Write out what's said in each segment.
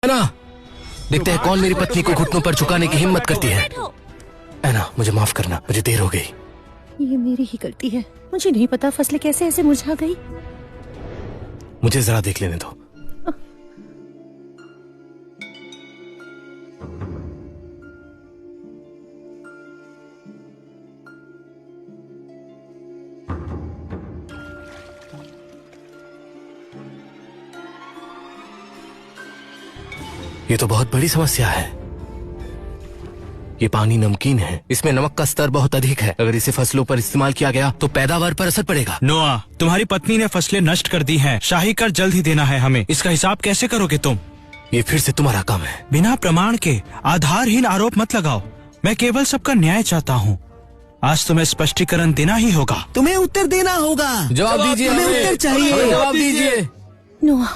ऐना, देखते हैं कौन मेरी पत्नी को घुटनों पर झुकाने की हिम्मत करती है। ऐना, मुझे माफ करना, मुझे देर हो गई। ये मेरी ही गलती है। मुझे नहीं पता फसलें कैसे ऐसे मुरझा गई। मुझे जरा देख लेने दो। ये तो बहुत बड़ी समस्या है। ये पानी नमकीन है, इसमें नमक का स्तर बहुत अधिक है। अगर इसे फसलों पर इस्तेमाल किया गया तो पैदावार पर असर पड़ेगा। नोआ, तुम्हारी पत्नी ने फसलें नष्ट कर दी हैं। शाही कर जल्द ही देना है हमें। इसका हिसाब कैसे करोगे तुम? ये फिर से तुम्हारा काम है। बिना प्रमाण के आधारहीन आरोप मत लगाओ। मैं केवल सबका न्याय चाहता हूँ। आज तुम्हें स्पष्टीकरण देना ही होगा। तुम्हें उत्तर देना होगा। जवाब दीजिए, हमें उत्तर चाहिए। जवाब दीजिए। नोआ,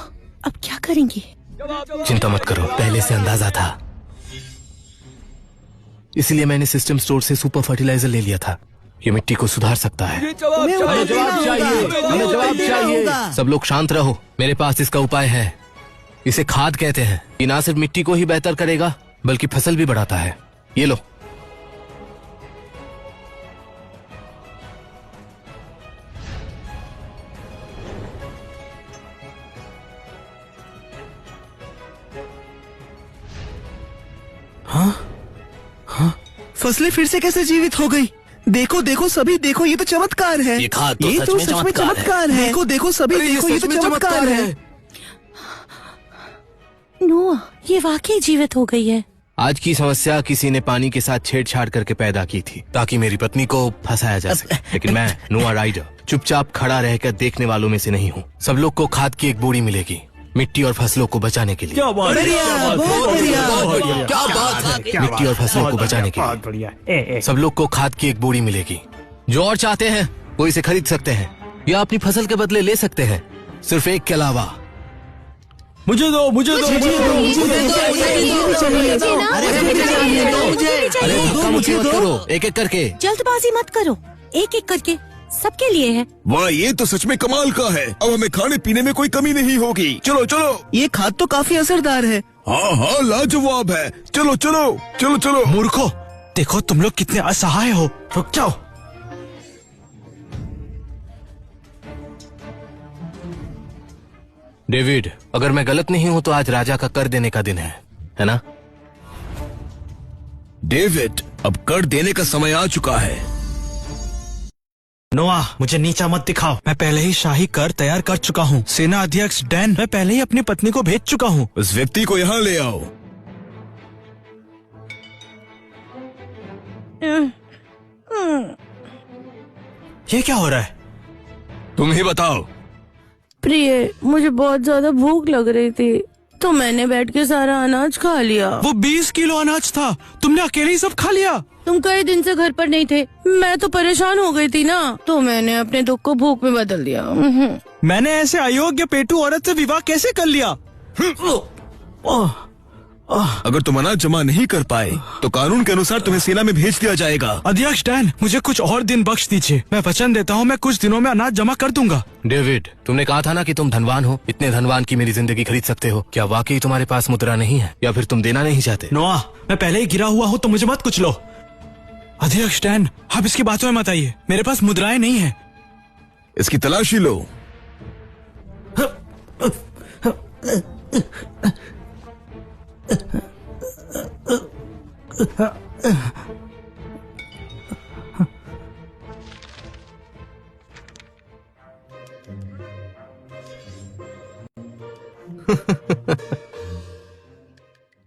अब क्या करेंगे? चिंता मत करो, पहले से अंदाजा था, इसलिए मैंने सिस्टम स्टोर से सुपर फर्टिलाइजर ले लिया था। ये मिट्टी को सुधार सकता है। हमें जवाब चाहिए। हमें जवाब चाहिए। सब लोग शांत रहो, मेरे पास इसका उपाय है। इसे खाद कहते हैं। ये ना सिर्फ मिट्टी को ही बेहतर करेगा बल्कि फसल भी बढ़ाता है। ये लो। फसलें फिर से कैसे जीवित हो गई? देखो देखो सभी देखो, ये तो चमत्कार है। ये खाद तो ये सच तो में सच में चमत्कार चमत्कार है। देखो देखो सभी देखो, ये तो चमत्कार है। नोआ, ये वाकई जीवित हो गई है। आज की समस्या किसी ने पानी के साथ छेड़छाड़ करके पैदा की थी ताकि मेरी पत्नी को फंसाया जा सके। लेकिन मैं नोआ राइडर चुपचाप खड़ा रहकर देखने वालों में से नहीं हूँ। सब लोग को खाद की एक बोरी मिलेगी, मिट्टी और फसलों को बचाने के लिए। क्या बात है। मिट्टी और फसलों को बचाने के लिए सब लोग को खाद की एक बोरी मिलेगी। जो और चाहते हैं वो इसे खरीद सकते हैं या अपनी फसल के बदले ले सकते हैं, सिर्फ एक के अलावा। मुझे दो, मुझे दो, अरे धक्का मुक्की मत करो, एक एक करके। जल्दबाजी मत करो, एक एक करके, सबके लिए है। वाह, ये तो सच में कमाल का है। अब हमें खाने पीने में कोई कमी नहीं होगी। चलो चलो। ये खाद तो काफी असरदार है। हाँ हाँ, लाजवाब है। चलो चलो चलो चलो। मूर्खों, देखो तुम लोग कितने असहाय हो। रुक जाओ। डेविड, अगर मैं गलत नहीं हूँ तो आज राजा का कर देने का दिन है ना? डेविड, अब कर देने का समय आ चुका है। नोआ, मुझे नीचा मत दिखाओ। मैं पहले ही शाही कर तैयार कर चुका हूँ। सेना अध्यक्ष डैन, मैं पहले ही अपनी पत्नी को भेज चुका हूँ। उस व्यक्ति को यहाँ ले आओ। ये क्या हो रहा है? तुम ही बताओ। प्रिय, मुझे बहुत ज्यादा भूख लग रही थी तो मैंने बैठ के सारा अनाज खा लिया। वो 20 किलो अनाज था, तुमने अकेले ही सब खा लिया। तुम कई दिन से घर पर नहीं थे, मैं तो परेशान हो गई थी ना, तो मैंने अपने दुख को भूख में बदल दिया। मैंने ऐसे अयोग्य पेटू औरत से विवाह कैसे कर लिया? अगर तुम अनाज जमा नहीं कर पाए तो कानून के अनुसार तुम्हें सेना में भेज दिया जाएगा। अध्यक्ष डैन, मुझे कुछ और दिन बख्श दीजिए। मैं वचन देता हूँ, मैं कुछ दिनों में अनाज जमा कर दूंगा। डेविड, तुमने कहा था ना कि तुम धनवान हो, इतने धनवान की मेरी जिंदगी खरीद सकते हो। क्या वाकई तुम्हारे पास मुद्रा नहीं है या फिर तुम देना नहीं चाहते? नोआ, मैं पहले ही गिरा हुआ हूँ तो मुझे मत कुछ लो। अध्यक्ष डैन, आप इसकी बातों में मत आइए। मेरे पास मुद्राएं नहीं है। इसकी तलाशी लो।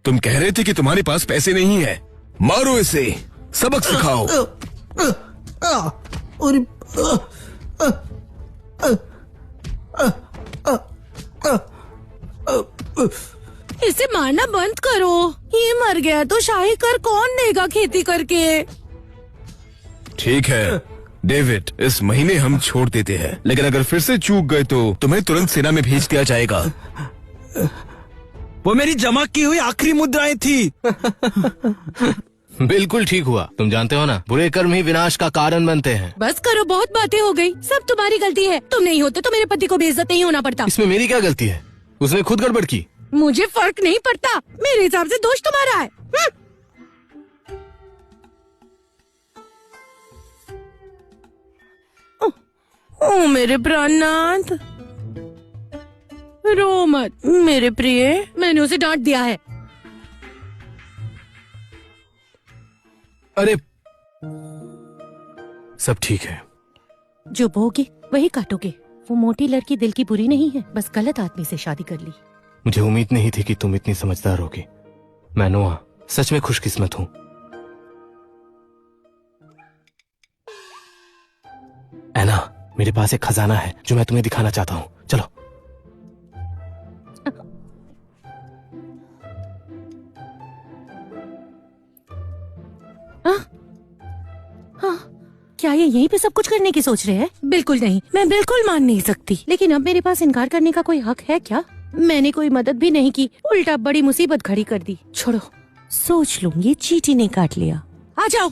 तुम कह रहे थे कि तुम्हारे पास पैसे नहीं है। मारो इसे, सबक सिखाओ। इसे मारना बंद करो। ये मर गया तो शाही कर कौन देगा खेती करके? ठीक है डेविड, इस महीने हम छोड़ देते हैं, लेकिन अगर फिर से चूक गए तो तुम्हें तुरंत सेना में भेज दिया जाएगा। वो मेरी जमा की हुई आखिरी मुद्राएं थी। बिल्कुल ठीक हुआ। तुम जानते हो ना, बुरे कर्म ही विनाश का कारण बनते हैं। बस करो, बहुत बातें हो गई। सब तुम्हारी गलती है। तुम नहीं होते तो मेरे पति को बेइज्जत नहीं होना पड़ता। इसमें मेरी क्या गलती है? उसने खुद गड़बड़ की। मुझे फर्क नहीं पड़ता, मेरे हिसाब से दोष तुम्हारा है। ओ मेरे प्राणनाथ, रो मत मेरे प्रिय, मैंने उसे डांट दिया है। अरे सब ठीक है। जो बोगे वही काटोगे। वो मोटी लड़की दिल की बुरी नहीं है, बस गलत आदमी से शादी कर ली। मुझे उम्मीद नहीं थी कि तुम इतनी समझदार होगी। मैं नोआ सच में खुशकिस्मत हूँ। ऐना, मेरे पास एक खजाना है जो मैं तुम्हें दिखाना चाहता हूँ। चलो। क्या ये यहीं पे सब कुछ करने की सोच रहे हैं? बिल्कुल नहीं, मैं बिल्कुल मान नहीं सकती। लेकिन अब मेरे पास इनकार करने का कोई हक है क्या? मैंने कोई मदद भी नहीं की, उल्टा बड़ी मुसीबत खड़ी कर दी। छोड़ो, सोच लूंगी। चींटी ने काट लिया। आ जाओ।